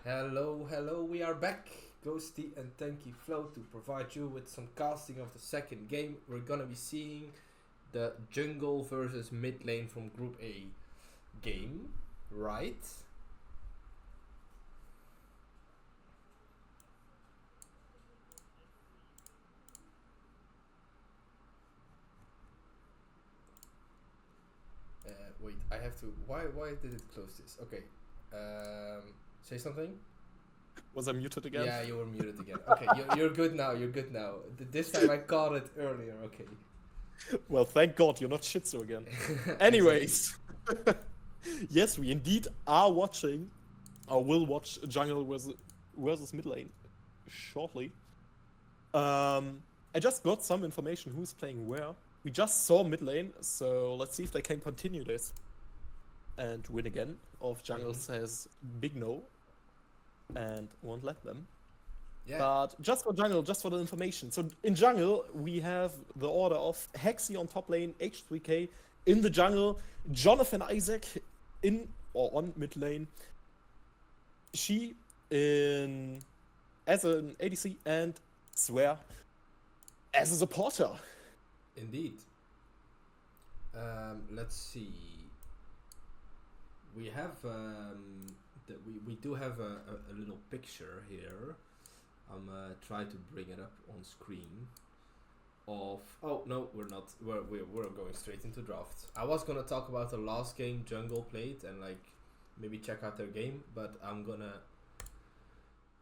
Hello, we are back. Ghosty and Tanky Flow to provide you with some casting of the second game. We're gonna be seeing the jungle versus mid lane from Group A game, right? Wait, I have to. Why did it close this? Okay. Say something. Was I muted again? Yeah, you were muted again. Okay, you're good now. You're good now. This time I caught it earlier. Okay. Well, thank God you're not Shitsu again. Anyways, yes, we indeed are watching, or will watch Jungle versus Mid Lane shortly. I just got some information who's playing where. We just saw Mid Lane, so let's see if they can continue this and win again. Of Jungle says big no and won't let them. Yeah. But just for Jungle, just for the information. So in Jungle, we have the order of Hexy on top lane, H3K in the jungle, Jonathan Isaac in or on mid lane, she in as an ADC, and Swear as a supporter. Indeed. Let's see. We have we do have a little picture here. I'm try to bring it up on screen. Of no, we're not. We're going straight into draft. I was gonna talk about the last game Jungle played and like maybe check out their game, but I'm gonna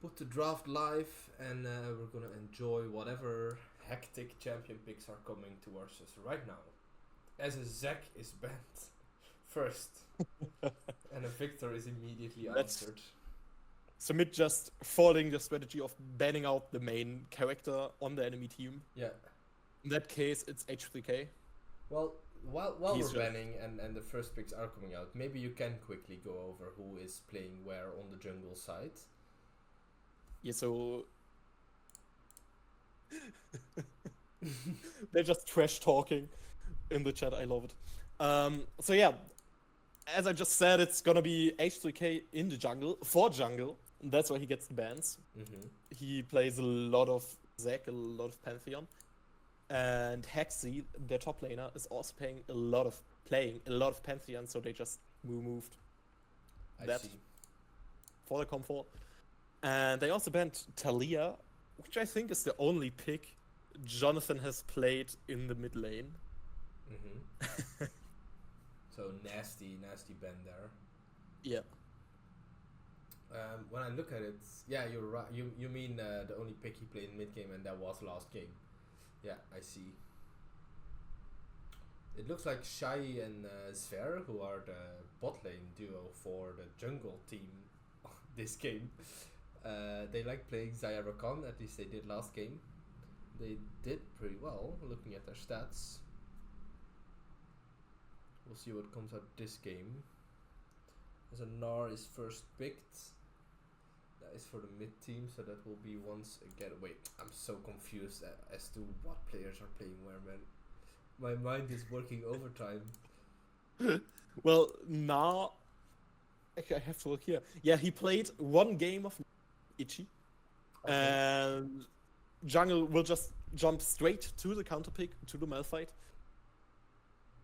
put the draft live and we're gonna enjoy whatever hectic champion picks are coming towards us right now. As a Zac is banned first, and a Victor is immediately answered. Submit just following the strategy of banning out the main character on the enemy team. Yeah. In that case, it's H3K. Well, while He's we're banning and the first picks are coming out, maybe you can quickly go over who is playing where on the jungle side. Yeah, so they're just trash talking in the chat. I love it. So yeah, as I just said, it's gonna be H3K in the jungle for jungle. That's why he gets the bans. He plays a lot of Zac, a lot of Pantheon, and Hexy, their top laner, is also playing a lot of Pantheon. So they just moved I see. for the comfort. And they also banned Talia, which I think is the only pick Jonathan has played in the mid lane. So nasty ban there. Yeah. When I look at it, yeah, you're right. You mean the only pick he played in mid game, and that was last game. Yeah, I see. It looks like Shai and Sver, who are the bot lane duo for the jungle team this game. They like playing Zaya Rakan, at least they did last game. They did pretty well, looking at their stats. We'll see what comes out this game. As a Gnar is first picked. That is for the mid team, so that will be once again. Wait, I'm so confused as to what players are playing where, man. My mind is working overtime. Well, Gnar. Actually, I have to look here. Yeah, he played one game of Ichi. Okay. And Jungle will just jump straight to the counter pick, to the Malphite.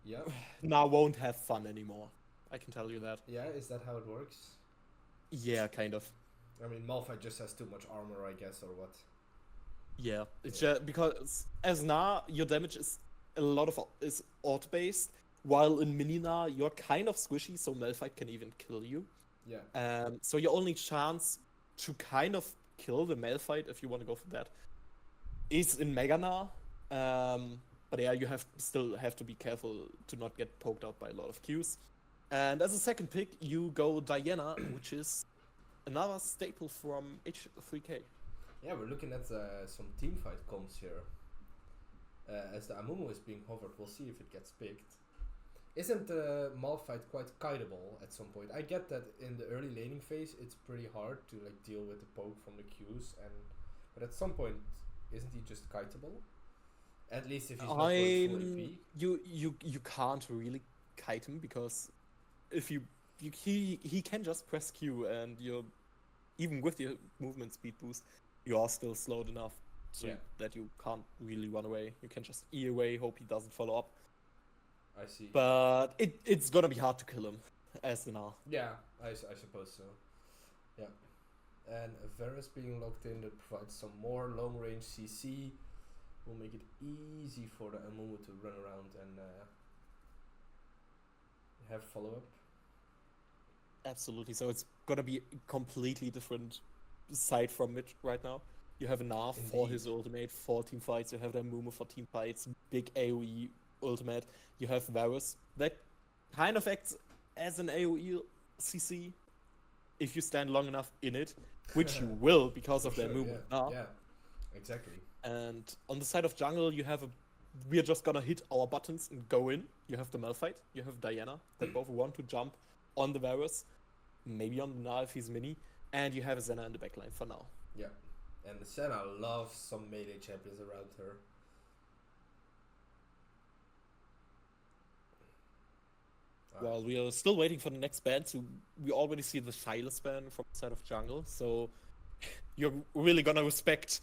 Yeah. Gnar won't have fun anymore. I can tell you that. Yeah, is that how it works? Yeah, kind of. I mean, Malphite just has too much armor, I guess, or what? Yeah, it's just because as Gnar, your damage is is auto based, while in mini Gnar you're kind of squishy, so Malphite can even kill you. Yeah. So your only chance to kind of kill the Malphite, if you want to go for that, is in Mega Gnar. But yeah, you still have to be careful to not get poked out by a lot of Qs. And as a second pick, you go Diana, which is another staple from H3K. Yeah, we're looking at some teamfight comps here. As the Amumu is being hovered, we'll see if it gets picked. Isn't the Malphite quite kiteable at some point? I get that in the early laning phase, it's pretty hard to like deal with the poke from the Qs, but at some point, isn't he just kiteable? At least if he's not going full AP. You can't really kite him because if he can just press Q and you're even with your movement speed boost, you are still slowed enough so Yeah. that you can't really run away. You can just E away, hope he doesn't follow up. I see. But it's gonna be hard to kill him as an R. Yeah, I suppose so. Yeah. And Varus being locked in that provides some more long range CC. Will make it easy for the Amumu to run around and have follow up. Absolutely. So it's gonna be a completely different side from it right now. You have an R for Indeed. his ultimate, for team fights. You have the Amumu for team fights, big AoE ultimate. You have Varus that kind of acts as an AoE CC if you stand long enough in it, which you will because of For the sure, Amumu R. Yeah, exactly. And on the side of jungle, you have we're just gonna hit our buttons and go in. You have the Malphite, you have Diana, that both want to jump on the Varus, maybe on the Gnar if he's mini, and you have a Senna in the backline for now. Yeah. And the Senna loves some melee champions around her. Well, we are still waiting for the next ban, so we already see the Silas ban from the side of jungle, so you're really gonna respect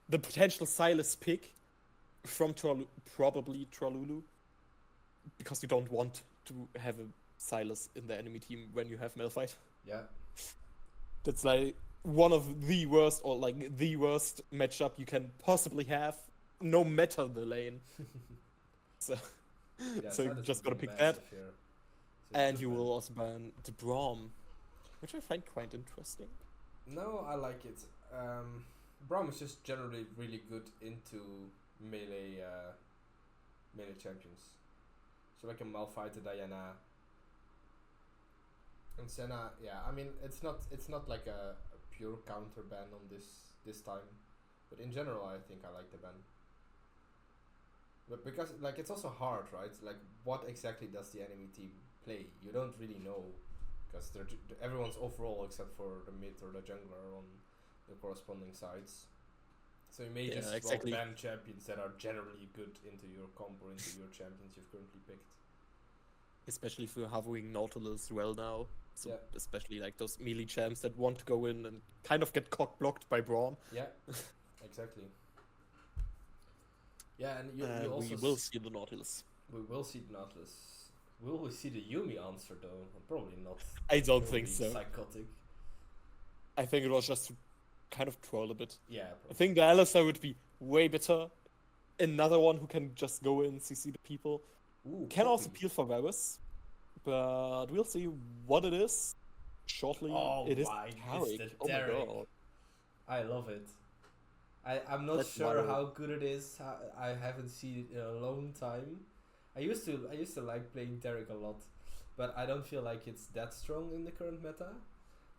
the potential Silas pick from probably Trollulu, because you don't want to have a Silas in the enemy team when you have Malphite. Yeah. That's like one of the worst, or like the worst matchup you can possibly have, no matter the lane. So, Yeah, so you Silas just would gotta be pick that. massive here. So And good you ban. will also ban the Braum, which I find quite interesting. No, I like it. Braum is just generally really good into melee melee champions. So like a Malphite, a Diana, and Senna. Yeah, I mean it's not like a pure counter ban on this time, but in general I think I like the ban. But because like it's also hard, right? Like what exactly does the enemy team play? You don't really know, because everyone's overall except for the mid or the jungler on the corresponding sides. So you may Yeah, just exactly. ban champions that are generally good into your comp or into your champions you've currently picked. Especially if you're hovering Nautilus well now. So Yeah. especially like those melee champs that want to go in and kind of get cock blocked by Braum. Yeah, exactly. Yeah, and you We also will see the Nautilus. we will see the Nautilus. Will we see the Yumi answer though? Probably not. I don't It will think be so. Psychotic. I think it was just to kind of troll a bit. Yeah. I Probably. think the Alistar would be way better. Another one who can just go in, CC the people. Ooh, Can also Poppy. peel for Varus. But we'll see what it is shortly. Oh It is my, Tarek. it's the Oh my Tarek. god. I love it. I'm not That's sure wild. how good it is. I haven't seen it in a long time. I used to like playing Derek a lot, but I don't feel like it's that strong in the current meta.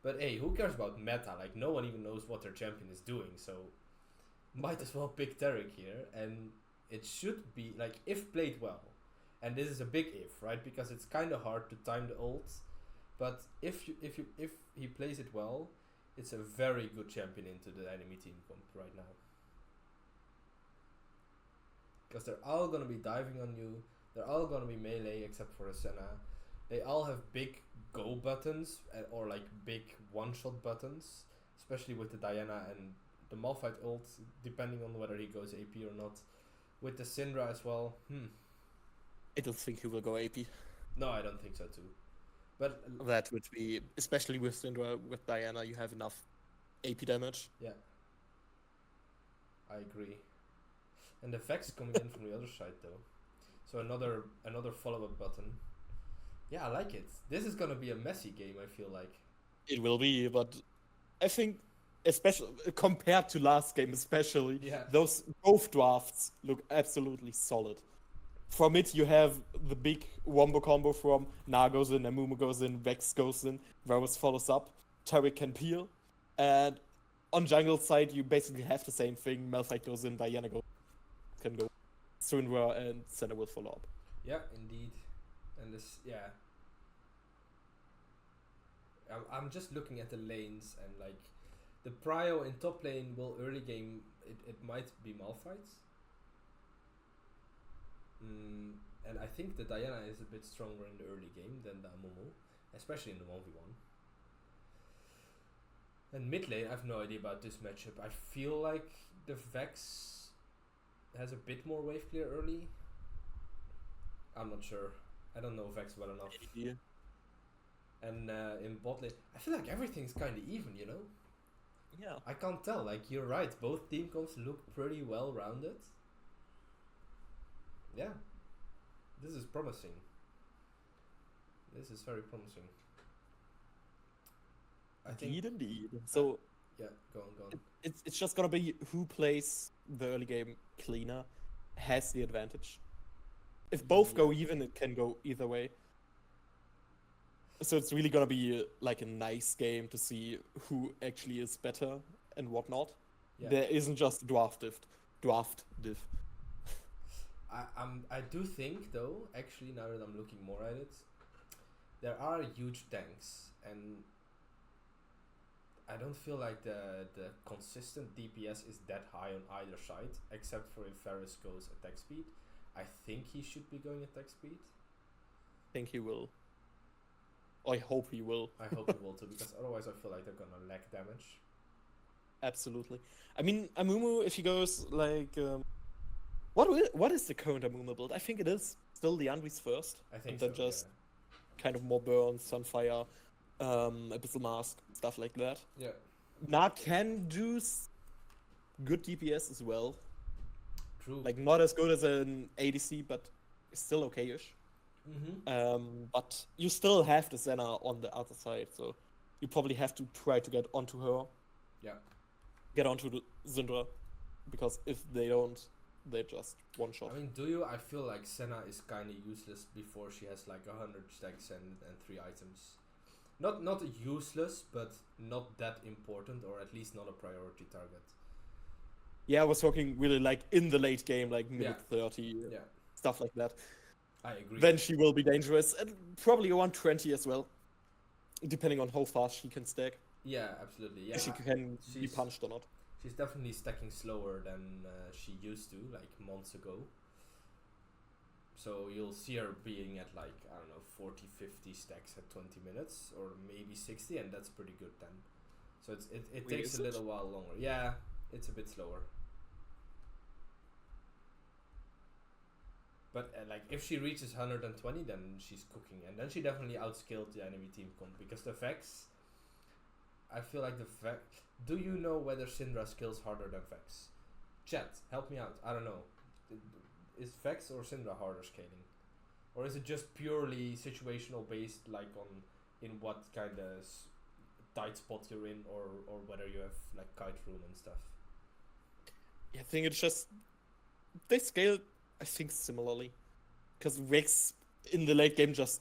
But hey, who cares about meta? Like no one even knows what their champion is doing, so might as well pick Derek here, and it should be like if played well. And this is a big if, right? Because it's kind of hard to time the ults, but if he plays it well, it's a very good champion into the enemy team comp right now. Because they're all gonna be diving on you. They're all gonna be melee except for a Senna. They all have big go buttons or like big one-shot buttons, especially with the Diana and the Malphite ult, depending on whether he goes AP or not. With the Syndra as well. I don't think he will go AP. No, I don't think so too. But That would be, especially with Syndra, with Diana, you have enough AP damage. yeah, I agree. And the Vex coming in from the other side though, so another follow-up button. Yeah, I like it. This is gonna be a messy game. I feel like. It will be, but I think, especially compared to last game, especially Yeah. those both drafts look absolutely solid. From it, you have the big wombo combo from Gnar goes in, Amumu goes in, Vex goes in, Varus follows up, Tarek can peel, and on jungle side, you basically have the same thing. Malphite goes in, Diana can go, Syndra and Senna will follow up. Yeah, indeed. And this, yeah. I'm just looking at the lanes and like the prio in top lane will early game it might be Malphite. And I think the Diana is a bit stronger in the early game than the Amumu, especially in the 1v1. And mid lane, I have no idea about this matchup. I feel like the Vex has a bit more wave clear early. I'm not sure. I don't know Vex well enough. Yeah. And in bot lane, I feel like everything's kind of even, you know? Yeah. I can't tell. Like, you're right. Both team comps look pretty well rounded. Yeah. This is promising. This is very promising. I think. Indeed. So Yeah, go on. it's just gonna be who plays the early game cleaner has the advantage. If both go even, it can go either way. So it's really gonna be like a nice game to see who actually is better and whatnot. Yeah. There isn't just draft diff. I do think though, actually, now that I'm looking more at it, there are huge tanks, and I don't feel like the consistent DPS is that high on either side, except for if Varus goes attack speed. I think he should be going attack speed. I think he will. I hope he will. I hope he will too, because otherwise I feel like they're gonna lack damage. Absolutely. I mean, Amumu, if he goes like, what is the current Amumu build? I think it is still the Anduis first. I think and then so, just kind of more burn, Sunfire, Abyssal Mask, stuff like that. Yeah. Na can do good DPS as well. True. Like not as good as an ADC, but still okay-ish. But you still have the Senna on the other side, so you probably have to try to get onto her. Yeah. Get onto the Syndra, because if they don't, they just one shot. I mean, do you? I feel like Senna is kind of useless before she has like 100 stacks and 3 items. Not useless, but not that important, or at least not a priority target. Yeah, I was talking really like in the late game, like minute 30, stuff like that. I agree. Then she will be dangerous, and probably 120 as well, depending on how fast she can stack. Yeah, absolutely. Yeah, if she can be punched or not. She's definitely stacking slower than she used to, like months ago. So you'll see her being at like, I don't know, 40, 50 stacks at 20 minutes, or maybe 60, and that's pretty good then. So it takes a little while longer. Yeah, it's a bit slower. But like, if she reaches 120, then she's cooking, and then she definitely outskilled the enemy team comp, because the Vex, I feel like the Vex. Do you know whether Syndra skills harder than Vex? Chat, help me out. I don't know. Is Vex or Syndra harder scaling, or is it just purely situational based, like on in what kind of tight spot you're in, or whether you have like kite rune and stuff? I think it's just they scale. I think similarly, because Vex in the late game just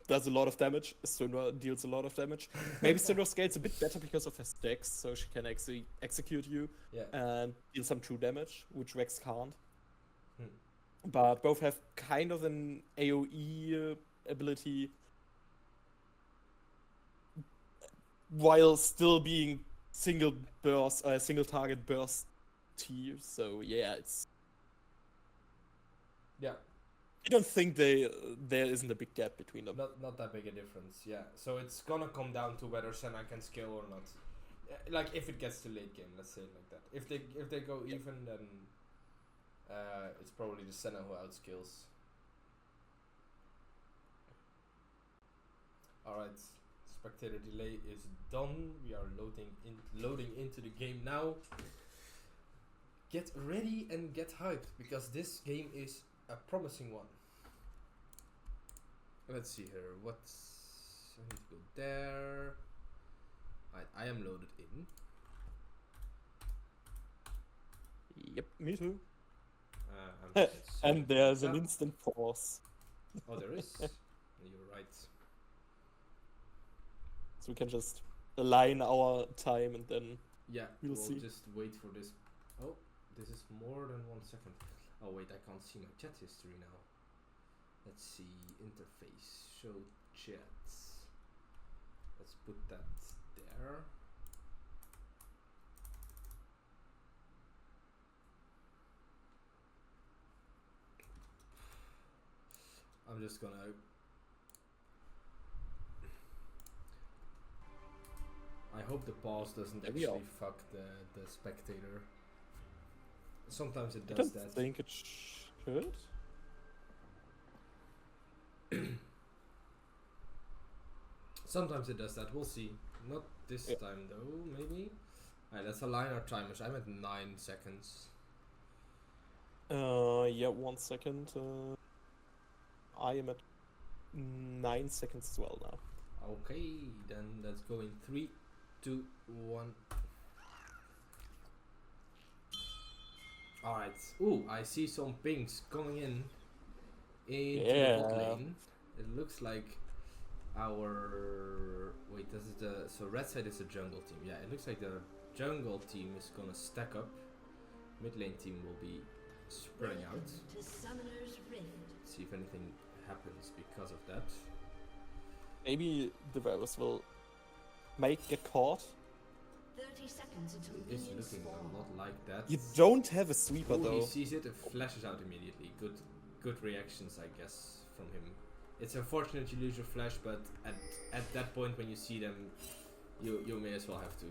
does a lot of damage. Syndra deals a lot of damage. Maybe Syndra scales a bit better because of her stacks, so she can actually execute you and deal some true damage, which Vex can't. But both have kind of an AoE ability, while still being single target burst tier. So yeah, it's. Yeah. I don't think there isn't a big gap between them. Not that big a difference, yeah. So it's gonna come down to whether Senna can scale or not. Like if it gets to late game, let's say it like that. If they go even, then it's probably the Senna who outscales. Alright, spectator delay is done. We are loading into the game now. Get ready and get hyped, because this game is a promising one. Let's see here. I need to go there. I am loaded in. Yep, me too. And there's an instant pause. Oh, there is. You're right. So we can just align our time and then we'll see. Just wait for this. Oh, this is more than 1 second. Oh wait, I can't see my chat history now. Let's see, interface, show chats. Let's put that there. I'm just gonna. I hope the pause doesn't There we actually are. fuck the spectator. Sometimes it I does don't that. think it should. Sometimes it does that. We'll see. Not this time though. Maybe. Alright, let's align our timers. I'm at 9 seconds. Yeah, 1 second. I am at 9 seconds as well now. Okay, then let's go in 3, 2, 1. Alright. Ooh, I see some pings coming in into the bot lane. It looks like our so red side is the jungle team. Yeah, it looks like the jungle team is gonna stack up. Mid lane team will be spreading out. See if anything happens because of that. Maybe the virus will get caught. 30 seconds until It's looking a lot like that. You don't have a sweeper Ooh, though. he sees it, it flashes out immediately. Good reactions, I guess, from him. It's unfortunate you lose your flash, but at that point when you see them, you may as well have to.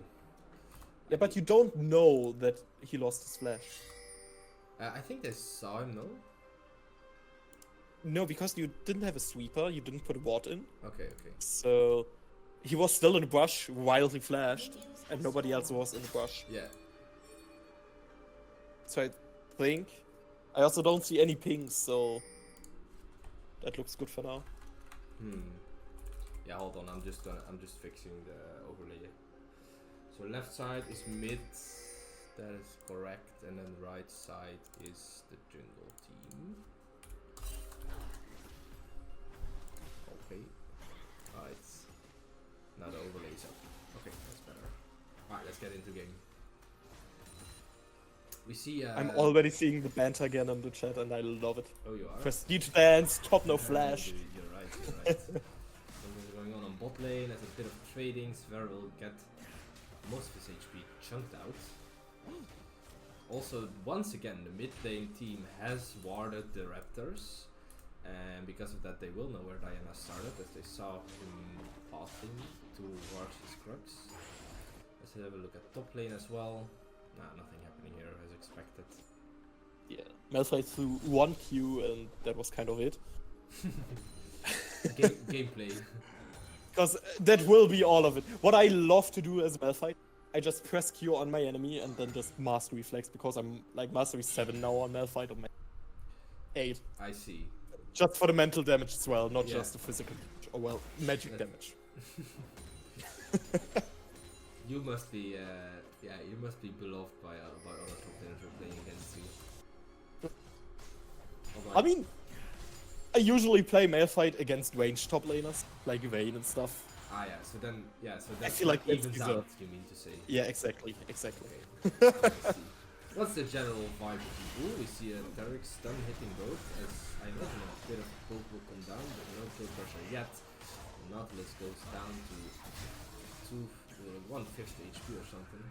Yeah, but you don't know that he lost his flash. I think they saw him, no? No, because you didn't have a sweeper, you didn't put a ward in. Okay. So he was still in the brush while he flashed, and nobody else was in the brush. Yeah. So I think I also don't see any pings, so that looks good for now. Yeah, hold on. I'm just fixing the overlay. So left side is mid. That is correct, and then right side is the jungle team. Okay. Alright. Now the overlay's up. Okay, that's better. Alright, let's get into game. We see. I'm already seeing the banter again in the chat, and I love it. Oh, you are? Prestige dance, top no flash. You're right. Something's going on bot lane. There's a bit of trading. Sver will get most of his HP chunked out. Also, once again, the mid lane team has warded the Raptors, and because of that, they will know where Diana started, as they saw him passing towards his crux. Let's have a look at top lane as well. Nah, nothing happening here as expected. Yeah, Malphite threw 1 Q, and that was kind of it. Gameplay. Because that will be all of it. What I love to do as a Malphite, I just press Q on my enemy and then just Mastery Flex, because I'm like Mastery 7 now on Malphite, or 8. I see. Just for the mental damage as well, not just the physical damage, or well, magic damage. You must be, you must be beloved by other top laners who are playing against you. I mean, I usually play Malphite against ranged top laners, like Vayne and stuff. Ah, so then I feel like that's evens out, you mean to say. Yeah, exactly. Okay. What's the general vibe of the we see a Derek stun hitting both, as I imagine a bit of poke will come down, but no kill pressure yet. Nautilus goes down to 1/5 HP or something.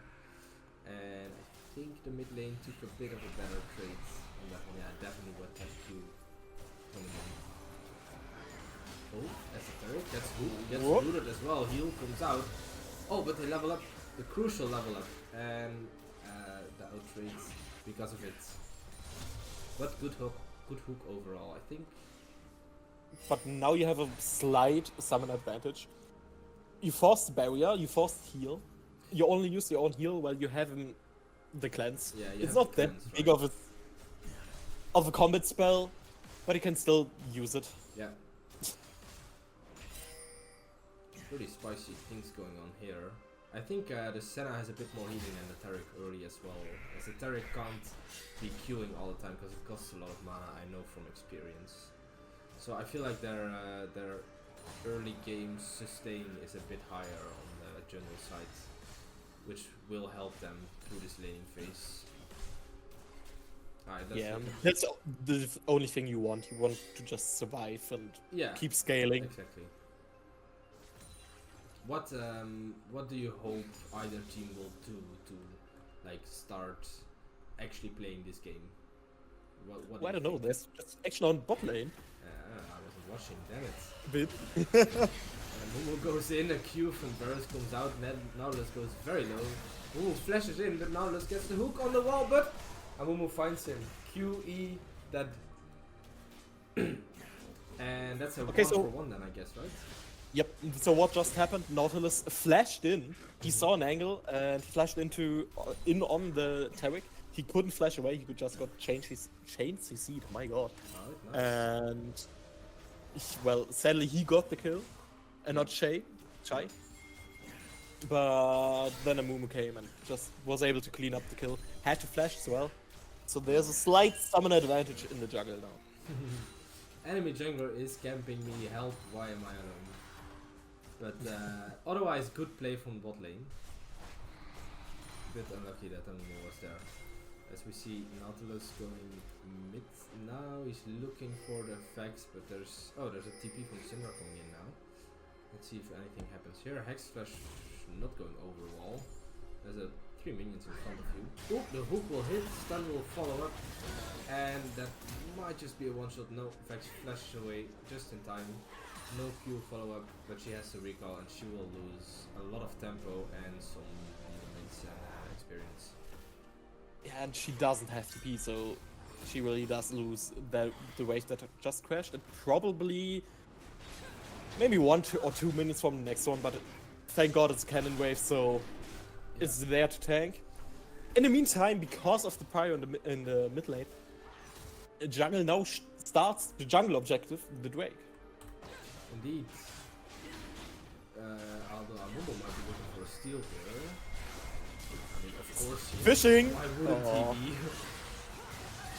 And I think the mid lane took a bit of a better trade on that one. Yeah, definitely with that Q coming in. Oh, esoteric, that's gets looted as well. Heal comes out. Oh, but they level up, the crucial level up, and the outtrades because of it. But good hook overall, I think. But now you have a slight summon advantage. You forced barrier, you forced heal. You only use your own heal while you have the cleanse. Yeah, it's not that big of a combat spell, but you can still use it. Yeah. Pretty spicy things going on here. I think the Senna has a bit more healing than the Taric early as well. As the Taric can't be queuing all the time because it costs a lot of mana, I know from experience. So I feel like their early game sustain is a bit higher on the jungle side, which will help them through this laning phase. That's the only thing you want. You want to just survive and keep scaling. Exactly. What do you hope either team will do to like start actually playing this game? What well, I don't know. There's just action on bot lane. I wasn't rushing, damn it. Bit. And Mumu goes in, a Q from Burst comes out, Nautilus goes very low. Mumu flashes in, but Nautilus gets the hook on the wall, but Mumu finds him. Q, E, dead. And that's a Okay, 1 so- for 1 then, I guess, right? Yep. So what just happened? Nautilus flashed in. He saw an angle and flashed in on the Tarek. He couldn't flash away. He could just got chain CC'd. My God. Alright, nice. And well, sadly he got the kill, and not Chai. But then a Mumu came and just was able to clean up the kill. Had to flash as well. So there's a slight summon advantage in the jungle now. Enemy jungler is camping me, help, why am I alone? But otherwise, good play from bot lane. Bit unlucky that Mumu was there. As we see Nautilus going mid now, he's looking for the effects, but there's a TP from Syndra coming in now. Let's see if anything happens here. Hex Flash not going over wall. There's 3 minions in front of you. Oh, the hook will hit, stun will follow up, and that might just be a one shot. No, Vex flashes away just in time. No Q follow up, but she has to recall and she will lose a lot of tempo and some movements and experience. Yeah, and she doesn't have TP, so she really does lose the wave that just crashed. And probably maybe 1 or 2 minutes from the next one, but thank God it's a cannon wave, so it's there to tank. In the meantime, because of the prio in the mid lane, jungle now starts the jungle objective, the Drake. Indeed. Although Amumu might be looking for a steal here. I mean, of course. Fishing! Why wouldn't he be?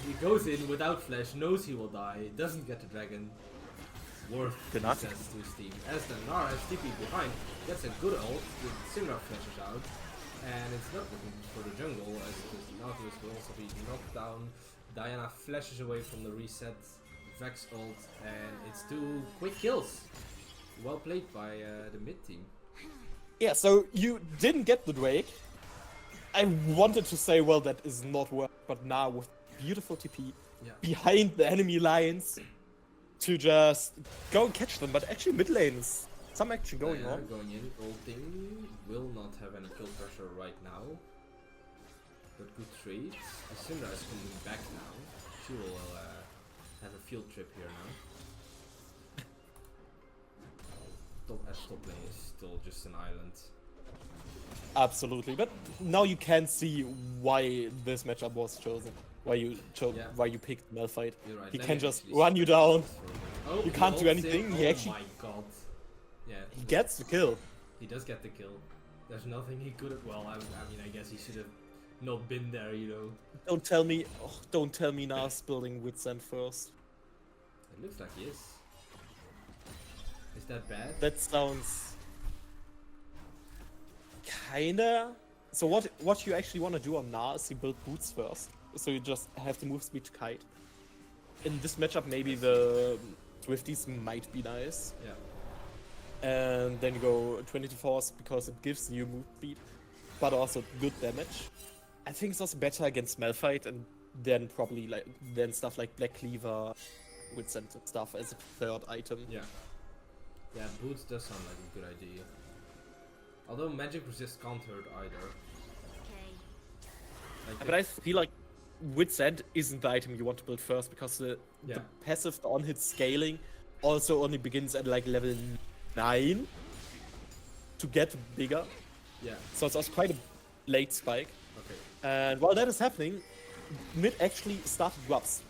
He goes in without flash, knows he will die, doesn't get the dragon. Worth Good he enough. says to his team. As the Nara has TP behind, gets a good ult, the Syndra flashes out, and it's not looking for the jungle, as the Nautilus will also be knocked down. Diana flashes away from the reset, Vex ult, and it's 2 quick kills. Well played by the mid team. Yeah, so you didn't get the Drake. I wanted to say, well, that is not work, but now with beautiful TP behind the enemy lines to just go and catch them. But actually, mid lane is some action going on. Going in, ulting, will not have any kill pressure right now. But good trade. Syndra is coming back now. She will have a field trip here now. Top lane is still just an island. Absolutely, but now you can see why this matchup was chosen. Why you picked Malphite. You're right. He Let can me just actually run you down. Oh, You can't he do ults anything, in. he Oh actually- my god. Yeah. He gets the kill. He does get the kill. There's nothing he could have. Well, I mean, I guess he should have not been there, you know. Don't tell me Nas building with Sand first. It looks like he is. Is that bad? That sounds kinda. So what you actually want to do on Na is you build boots first, so you just have the move speed to kite. In this matchup, maybe the Swifties might be nice, Yeah. and then you go 20 to force because it gives you move speed, but also good damage. I think it's also better against Malphite, and then probably then stuff like Black Cleaver with Sand and stuff as a third item. Yeah. Yeah, boots does sound like a good idea. Although magic resist can't hurt either. Okay. Like But I feel like with Sand isn't the item you want to build first, because the passive on hit scaling also only begins at like level 9 to get bigger. yeah. So it's also quite a late spike. Okay. And while that is happening, mid actually started drops.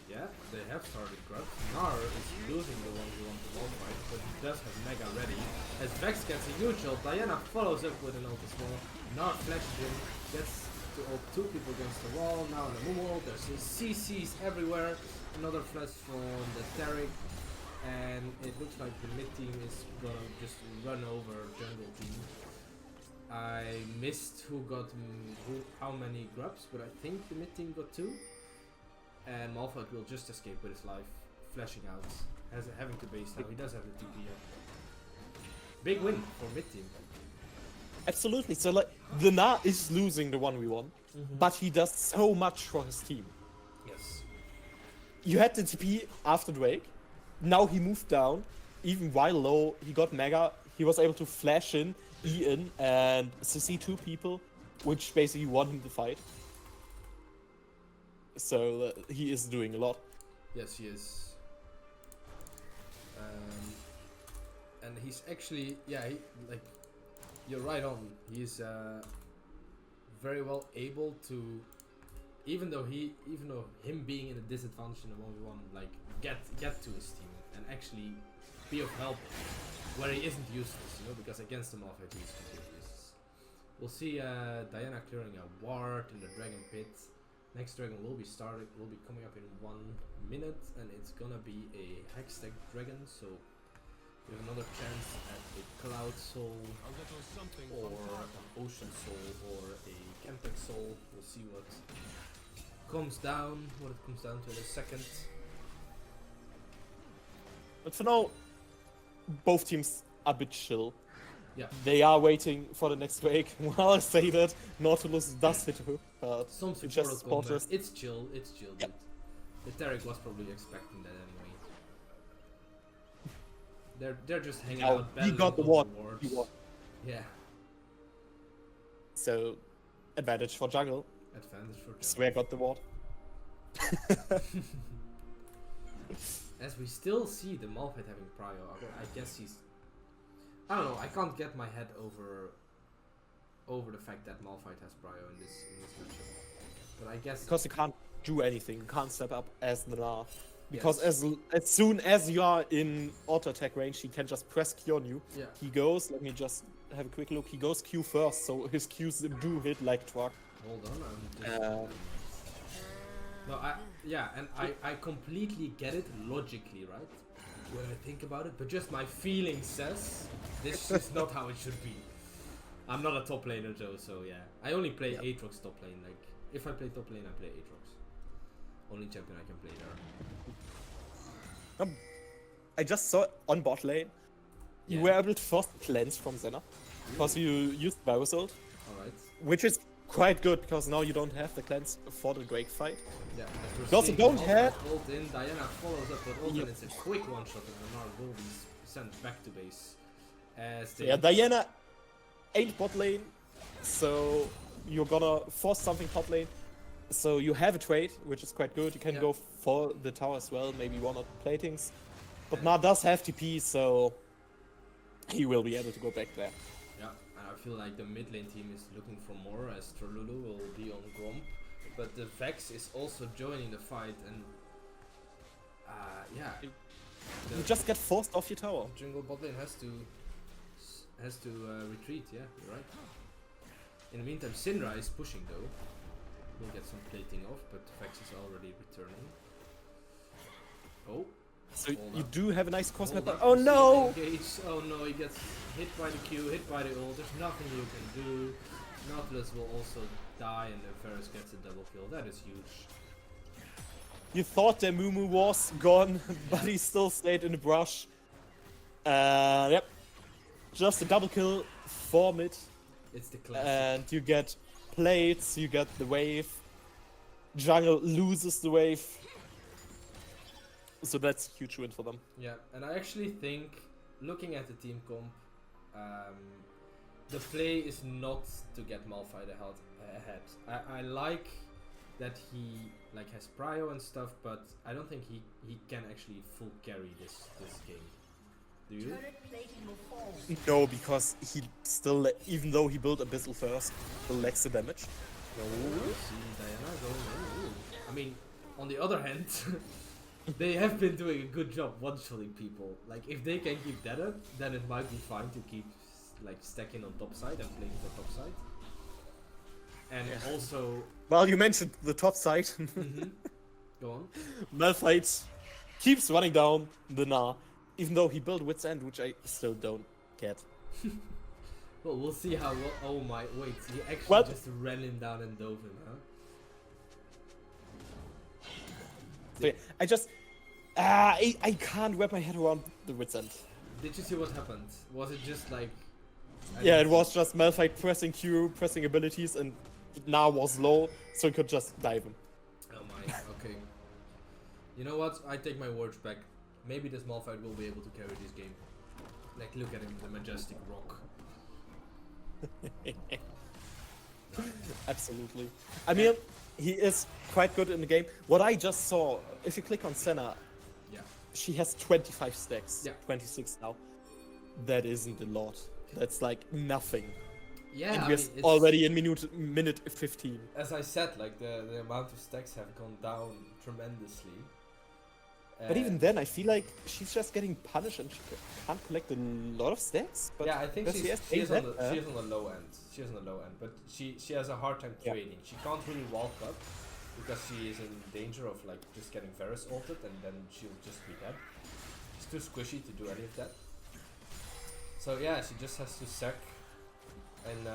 Yeah, they have started grubs. Nar is losing the one who wants the wall fight, but he does have Mega ready. As Vex gets a huge ult, Diana follows up with an ult as well. Nar flashes in, gets to ult 2 people against the wall. Now in the Mumu ult, there's CCs everywhere. Another flash from the Tarek. And it looks like the mid team is gonna just run over jungle team. I missed who got how many grubs, but I think the mid team got 2. And Malphite will just escape with his life, flashing out, having to base now. He does have the TP. Big win for mid team. Absolutely. So like the Na is losing the 1v1, but he does so much for his team. Yes. You had the TP after Drake, now he moved down. Even while low, he got Mega. He was able to flash in, E in, and CC 2 people, which basically won him the fight. So he is doing a lot. Yes, he is. And he's actually, yeah, like, you're right on. He's very well able to, even though him being in a disadvantage in a 1v1, like get to his team and actually be of help where he isn't useless, you know, because against the Malphite he's completely useless. We'll see Diana clearing a ward in the Dragon Pit. Next dragon will be coming up in 1 minute, and it's gonna be a Hextech dragon, so we have another chance at a Cloud Soul, or an Ocean Soul, or a Chemtech Soul. We'll see what it comes down to in a second. But for now, both teams are a bit chill. Yeah. They are waiting for the next wake. While I say that, Nautilus does hit her. But Some it support will come back. just It's chill, dude. The Tarek was probably expecting that anyway. They're just hanging Oh, out. he got the battling ward. over He won. Yeah, So, advantage for jungle. advantage for Tarek. Swear got the ward. As we still see the Malphite having prio, I guess he's... I don't know, I can't get my head over the fact that Malphite has prio in this matchup. But I guess... Because you can't do anything. You can't step up as the Nar. Because Yes. as soon as you are in auto attack range, he can just press Q on you. Yeah. He goes, let me just have a quick look. He goes Q first, so his Qs do hit like truck. Hold on, I'm just... No, I completely get it logically, right? When I think about it, but just my feeling says this is not how it should be. I'm not a top laner though, so yeah. I only play Aatrox top lane. Like, if I play top lane, I play Aatrox. Only champion I can play there. I just saw on bot lane, you Yeah. were able to force the cleanse from Senna. Because you used Biosold, Alright. which is quite good because now you don't have the cleanse for the Drake fight. Yeah. Because you don't have... Ult in, Diana follows up with ult, Yeah. and it's a quick one shot, and Lamar will be sent back to base. As they... Yeah, Diana ain't bot lane, so you're gonna force something top lane. So you have a trade, which is quite good. You can Yeah. go for the tower as well, maybe one or two platings. But Na does have TP, so he will be able to go back there. Yeah, and I feel like the mid lane team is looking for more, as Trolulu will be on Gromp. But the Vex is also joining the fight, and yeah, You just get forced off your tower. jungle bot lane has to retreat. Yeah, you're right. In the meantime, Syndra is pushing though. We'll get some plating off, but Vex is already returning. Oh, So hold you up. do have a nice cross Hold map. up, Oh we see no! it engage. Oh no, he gets hit by the Q, hit by the ult. There's nothing you can do. Nautilus will also die, and then Ferris gets a double kill. That is huge. You thought the Mumu was gone, but he still stayed in the brush. Yep. Just a double kill for mid. It's the classic. And you get plates, you get the wave. Jungle loses the wave. So that's a huge win for them. Yeah, and I actually think, looking at the team comp, the play is not to get Malphite ahead. I like that he has prio and stuff, but I don't think he can actually full carry this game. Do you? Turret plating will fall. No, because he still, even though he built Abyssal first, still lacks the damage. See Diana going in. Ooh. I mean, on the other hand, they have been doing a good job one-shotting people. Like, if they can keep that up, then it might be fine to keep stacking on top side and playing for top side. And also, Well, you mentioned the top side. go on. Malphite keeps running down the Gnar, even though he built Wit's End, which I still don't get. Well, we'll see how. Oh my! Wait, he actually What? just ran him down and dove him, huh? So, yeah, I just... I can't wrap my head around the Wit's End. Did you see what happened? Was it just like? I Yeah, it didn't was just Malphite pressing Q, pressing abilities, and Gnar was low, so he could just dive him. Oh my, okay. You know what? I take my words back. maybe this Malphite will be able to carry this game. Like, look at him, the majestic rock. Absolutely. I mean, he is quite good in the game. What I just saw, if you click on Senna, Yeah. she has 25 stacks. Yeah. 26 now. That isn't a lot. That's like nothing. Yeah, And I we're mean, it's, already in minute 15. as I said, like the amount of stacks have gone down tremendously. But even then, I feel like she's just getting punished and she can't collect a lot of stacks. But yeah, I think does she has is on AZ, the low end. She is on the low end, but she has a hard time Yeah. trading. She can't really walk up because she is in danger of like just getting Varus ulted and then she'll just be dead. She's too squishy to do any of that. So yeah, she just has to sack and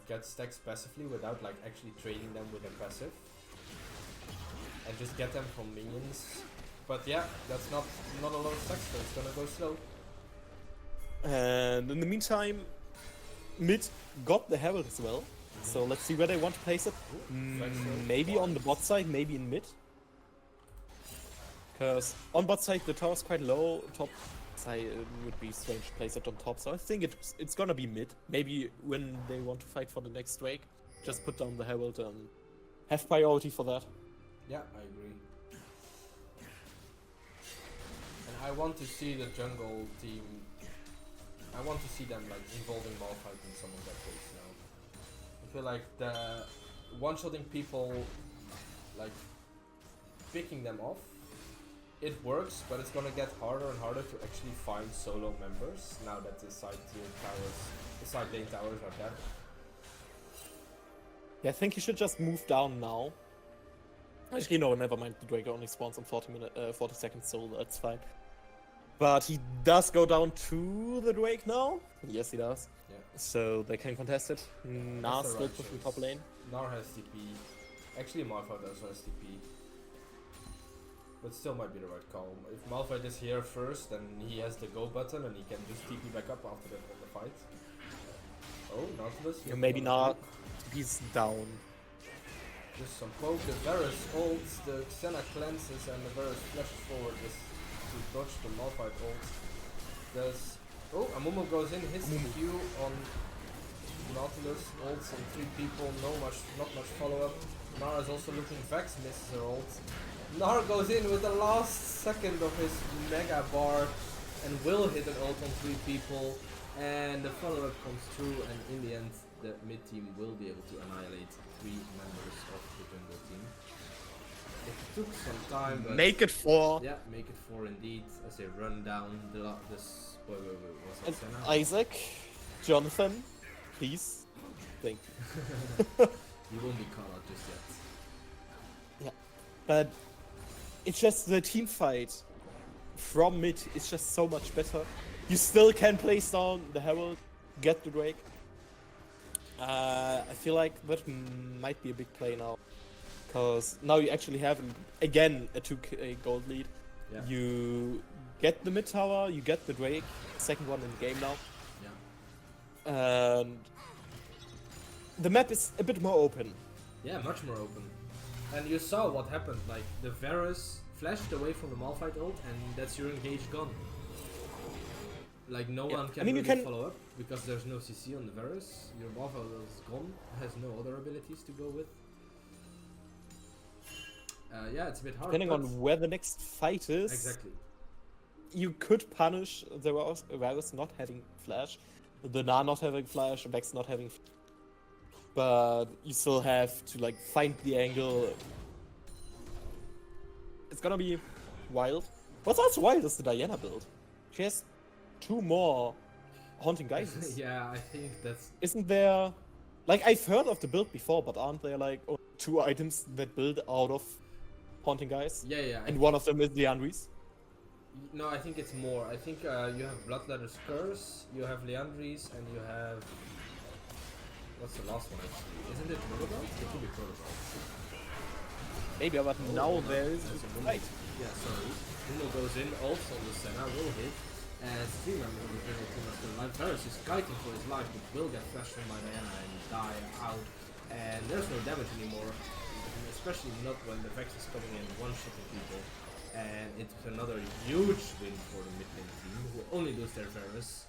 get stacks passively without like actually trading them with a passive, and just get them from minions. But yeah, that's not a lot of stacks, so it's gonna go slow. And in the meantime, mid got the Herald as well. So let's see where they want to place it. Maybe on the bot side, maybe in mid. Because on bot side the tower's quite low. Top side would be strange to place it on top. So I think it's gonna be mid. Maybe when they want to fight for the next Drake, just put down the Herald and have priority for that. Yeah, I agree. And I want to see the jungle team. I want to see them like involving Malphite in some of that case now. I feel like the one-shotting people, like picking them off, it works, but it's gonna get harder and harder to actually find solo members now that the side lane towers are dead. Yeah, I think he should just move down now. Actually, no, never mind. The Drake only spawns in 40 seconds, so that's fine. But he does go down to the Drake now. Yes, he does. Yeah. So they can contest it. Nah, the still right pushing choice. top lane. Nar has TP. Actually, Malphite also has TP. But still might be the right call. If Malphite is here first, then he has the go button and he can just TP back up after that on the fight. Oh, Nautilus. Yeah, maybe not. He's down. Just some poke, the Varus ults, the Xena cleanses, and the Varus flashes forward just to dodge the Malphite ult. There's... Oh, Amumu goes in, hits the Q on Nautilus, ults on 3 people, not much follow-up. Nara's also looking Vex, misses her ult. Nar goes in with the last second of his Mega Bar and will hit an ult on 3 people. And the follow-up comes through, and in the end, the mid team will be able to annihilate 3 members of the jungle team. It took some time, but Make it 4. yeah, make it 4 indeed. As they run down this. Wait, what's that? And Senna? Isaac, Jonathan, please think. You won't be caught out just yet. But it's just the team fight from mid is just so much better. You still can place down the Herald, get the Drake. I feel like that might be a big play now. Because now you actually have, again, a 2k gold lead. Yeah. You get the mid tower, you get the Drake, second one in the game now. Yeah. And the map is a bit more open. Yeah, much more open. And you saw what happened. Like the Varus flashed away from the Malphite ult, and that's your engage gone. Like no Yeah. one can I mean, you really can- follow up because there's no CC on the Varus. Your Malphite is gone, has no other abilities to go with. Yeah, it's a bit hard. Depending but- on where the next fight is, Exactly. you could punish the Varus not having flash, the Gnar not having flash, Vex not having but you still have to like find the angle. It's gonna be wild. What's also wild is the Diana build. She has 2 more Haunting Geysers. Yeah, I think that's Isn't there... Like, I've heard of the build before, but aren't there like 2 items that build out of Haunting Geys? yeah. And one of them is Leandris. No, I think it's more. I think you have Bloodletter's Curse, you have Leandris, and you have... What's the last one actually? Isn't it Protobelt? It could be Protobelt. Maybe, but now there is There's a a fight. Yeah, sorry. Mundo goes in, ults on the Senna, will hit. As 3 members of the jungle team are still alive. Varus is kiting for his life, but will get flashed from by Diana and die out. And there's no damage anymore. Especially not when the Vex is coming in, one-shotting people. And it's another huge win for the mid lane team, who only lose their Varus,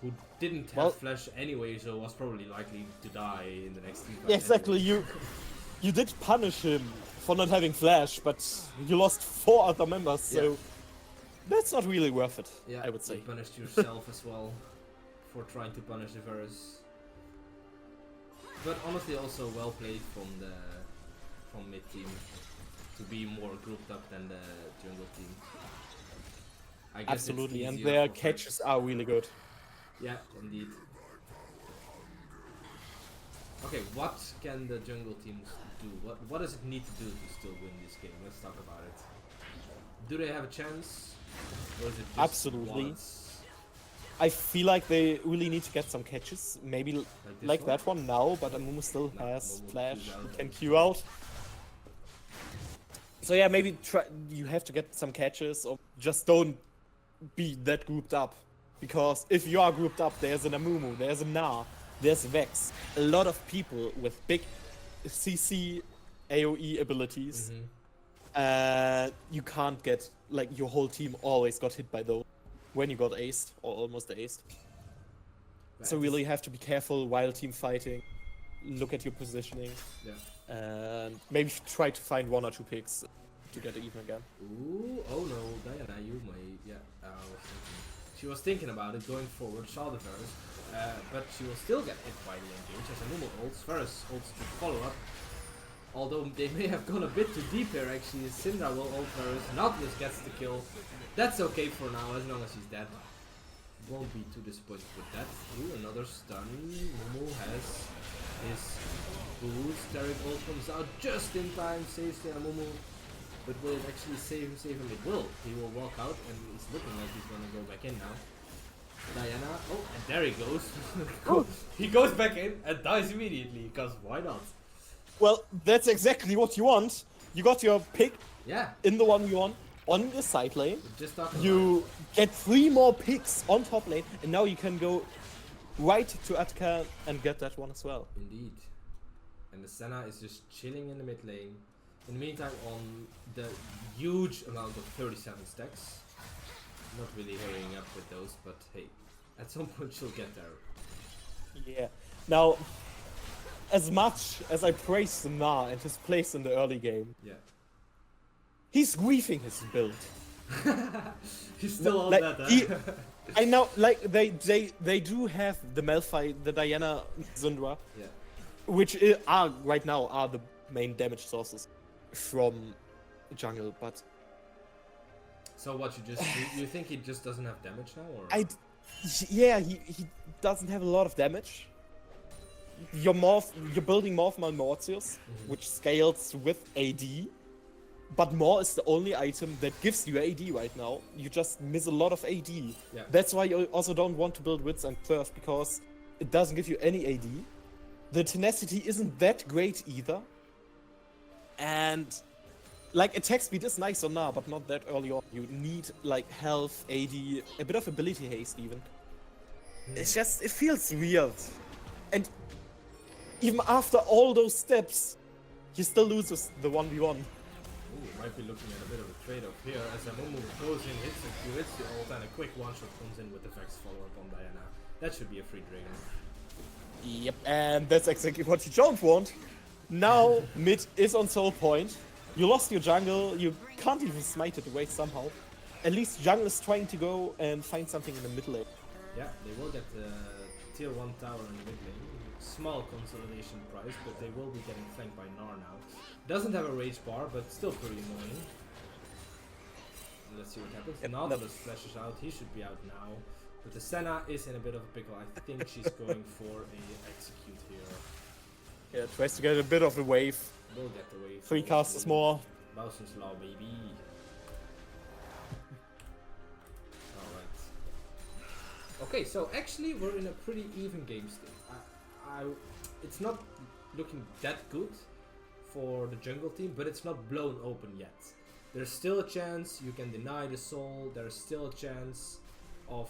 who didn't have flash anyway, so was probably likely to die in the next team fight. Yeah, exactly. You did punish him for not having flash, but you lost 4 other members, so that's not really worth it. Yeah, I would say. You punished yourself as well for trying to punish the Varus. But honestly, also well played from mid team to be more grouped up than the jungle team. I guess Absolutely, it's and easier their for catches are really good. Yeah, indeed. Okay, what can the jungle teams do? What does it need to do to still win this game? Let's talk about it. Do they have a chance? Or is it just Absolutely. once? I feel like they really need to get some catches. Maybe like that one now, but Amumu still has flash. He can Q out. So yeah, maybe you have to get some catches, or just don't be that grouped up. Because if you are grouped up, there's an Amumu, there's a Na, there's Vex. A lot of people with big CC AoE abilities. You can't get, like, your whole team always got hit by those when you got aced, or almost aced. So really have to be careful while team fighting. Look at your positioning. Yeah. And maybe try to find 1 or 2 picks to get it even again. Ooh, oh no, Diana, you may, she was thinking about it going forward, saw the Varus, but she will still get hit by the engage as a normal ults. Varus ults to follow up. Although they may have gone a bit too deep here actually, Syndra will ult Varus, Nautilus gets the kill. That's okay for now, as long as he's dead. Won't be too disappointed with that. Ooh, another stun. Momo has his boost. Derek ult comes out just in time, saves the Momo. But will it actually save him? It will. He will walk out and it's looking like he's gonna go back in now. Diana, oh, and there he goes. Cool. He goes back in and dies immediately, because why not? Well, that's exactly what you want. You got your pick in the 1v1 on the side lane. You get 3 more picks on top lane, and now you can go right to Atka and get that one as well. Indeed. And the Senna is just chilling in the mid lane. In the meantime, on the huge amount of 37 stacks. Not really hurrying up with those, but hey, at some point she'll get there. Yeah. Now, as much as I praise the Na and his place in the early game, he's griefing his build. He's still on like, that. I know, like they do have the Malphite, the Diana, Syndra, which are right now are the main damage sources from jungle. But so what you think he just doesn't have damage now, or? He doesn't have a lot of damage. You're building Morph Mortius, which scales with AD, but Maw is the only item that gives you AD right now. You just miss a lot of AD. Yeah. That's why you also don't want to build Wits and Thirst, because it doesn't give you any AD. The tenacity isn't that great either. And like attack speed is nice or not, but not that early on. You need like health, AD, a bit of ability haste even. It's just, it feels weird. And even after all those steps, he still loses the 1v1. Ooh, might be looking at a bit of a trade-off here as Amumu goes in, hits a few hits the ult, and a quick one-shot comes in with the Vex follow-up on Diana. That should be a free dragon. Yep, and that's exactly what you don't want. Now mid is on soul point. You lost your jungle, you can't even smite it away somehow. At least jungle is trying to go and find something in the mid lane. Yeah, they will get the tier 1 tower in the mid lane. Small consolidation price, but they will be getting flanked by Gnar now. Doesn't have a rage bar, but still pretty annoying. Let's see what happens. Nautilus flashes out, he should be out now. But the Senna is in a bit of a pickle. I think she's going for a execute here. Yeah, tries to get a bit of a wave. We'll get the wave. 3 casters more. Bowson's Law, baby. Alright. Okay, so actually we're in a pretty even game state. It's not looking that good for the jungle team, but it's not blown open yet. There's still a chance you can deny the soul. There's still a chance of,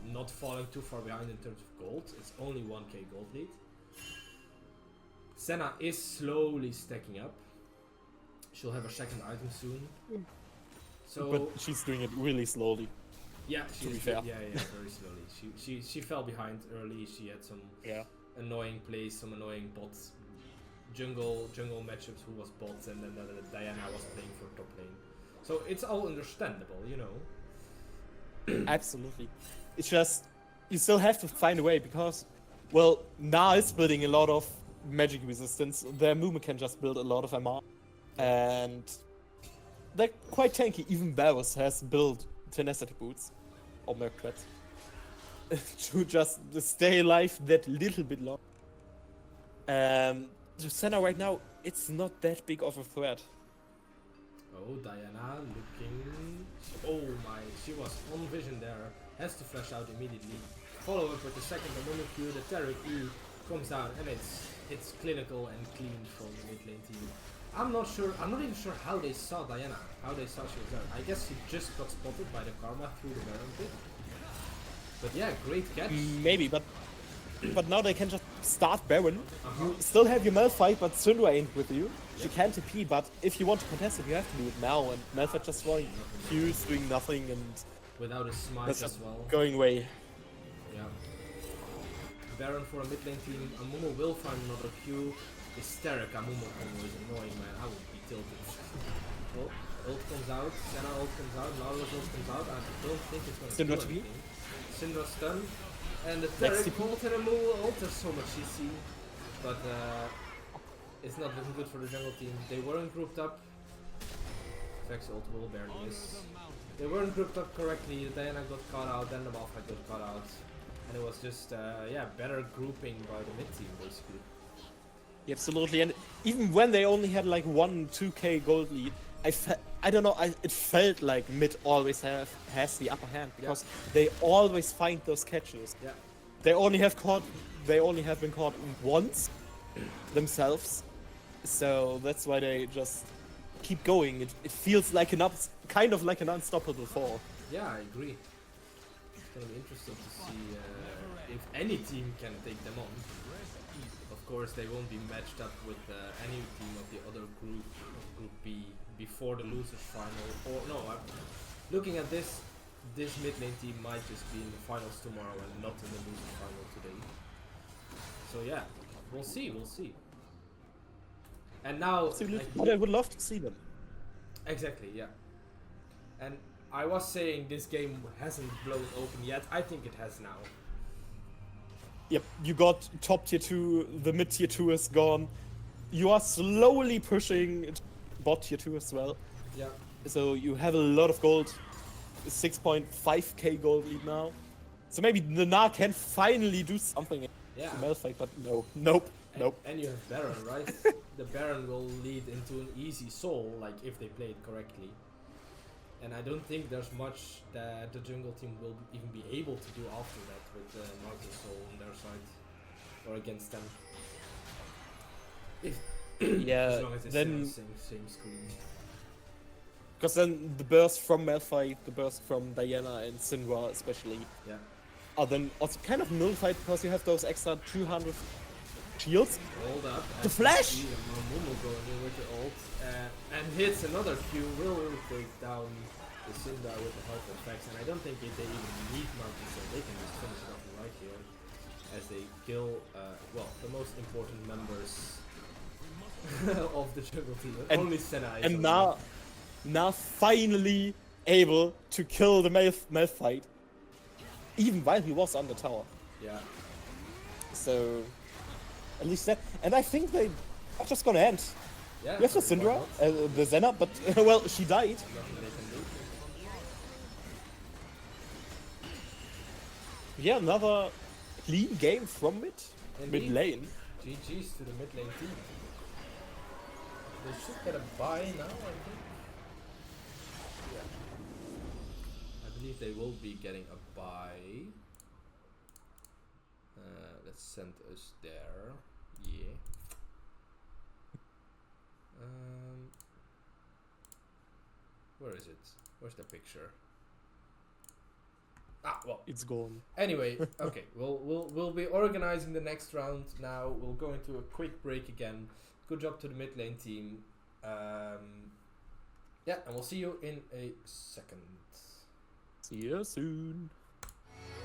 not falling too far behind in terms of gold. It's only 1k gold lead. Senna is slowly stacking up. She'll have a second item soon. So But she's doing it really slowly. yeah, to be fair. Yeah, very slowly. She fell behind early. She had some annoying plays, some annoying bots, jungle matchups. Who was bots, and then Diana was playing for top lane. So it's all understandable, you know. Absolutely. It's just you still have to find a way because, well, Na is building a lot of magic resistance. Their movement can just build a lot of MR, and they're quite tanky. Even Varus has built tenacity boots or merc threats to just stay alive that little bit long. To Senna right now, it's not that big of a threat. Oh, Diana looking. Oh my, she was on vision there. Has to flash out immediately. Follow up with the second moment Q. The Taric E comes down, and it's clinical and clean from the mid lane team. I'm not even sure how they saw Diana, how they saw she was there. I guess she just got spotted by the Karma through the Baron pit. But yeah, great catch. Maybe, but now they can just start Baron. You still have your Malphite, but Syndra ain't with you. She can TP, but if you want to contest it, you have to do it now. And Malphite just running Q's, doing nothing, and without a smite that's as well. going away. Yeah. Baron for a mid lane team. Amumu will find another Q. Hysteric Amumu combo is annoying, man. I would be tilted. Oh, ult comes out. Senna ult comes out. Nautilus ult comes out. I don't think it's going to do anything. Syndra stun. And the Taric ult and Amumu ult. There's so much CC. But it's not looking good for the jungle team. They weren't grouped up. Vex ult will barely miss. They weren't grouped up correctly. Diana got caught out, then the Malphite got caught out. And it was just, better grouping by the mid team, basically. Absolutely, and even when they only had like 1-2k gold lead, I don't know, it felt like mid always has the upper hand because they always find those catches. Yeah. They only have been caught once themselves, so that's why they just keep going. It feels like kind of like an unstoppable fall. Yeah, I agree. It's gonna be interesting to see if any team can take them on. Of course, they won't be matched up with any team of the other group, of Group B, before the losers final. Or no, looking at this mid lane team might just be in the finals tomorrow and not in the losers final today. So yeah, we'll see. And now, but I would love to see them. Exactly, yeah. And I was saying this game hasn't blown open yet. I think it has now. Yep, you got top tier 2, the mid tier 2 is gone. You are slowly pushing bot tier 2 as well. Yeah. So you have a lot of gold, 6.5k gold lead now. So maybe the Na can finally do something in Malphite, but nope. And you have Baron, right? The Baron will lead into an easy soul, like if they play it correctly. And I don't think there's much that the jungle team will even be able to do after that with the Mountain Soul on their side or against them. As long as it's then the same screen. Because then the burst from Malphite, the burst from Diana and Syndra especially, are then also kind of nullified because you have those extra 200 shields. Hold up. The flash! Momo going in with the ult and hits another Q, will take down the Syndra with the help of Vex, and I don't think they even need Mountain Soul. They can just finish it off right here as they kill, the most important members of the jungle team. And, only Senna is and now finally able to kill the Malphite, even while he was on the tower. Yeah. So, at least that. And I think they are just gonna end. Yeah. We have the Syndra, the Senna, but well, she died. Yeah, another clean game from mid lane. GG's to the mid lane team. They should get a buy now, I think. Yeah. I believe they will be getting a buy. Let's send us there. Yeah. Where is it? Where's the picture? Ah, well, It's gone. anyway, okay, we'll be organizing the next round now. We'll go into a quick break again. Good job to the mid lane team. Yeah, and we'll see you in a second. See you soon.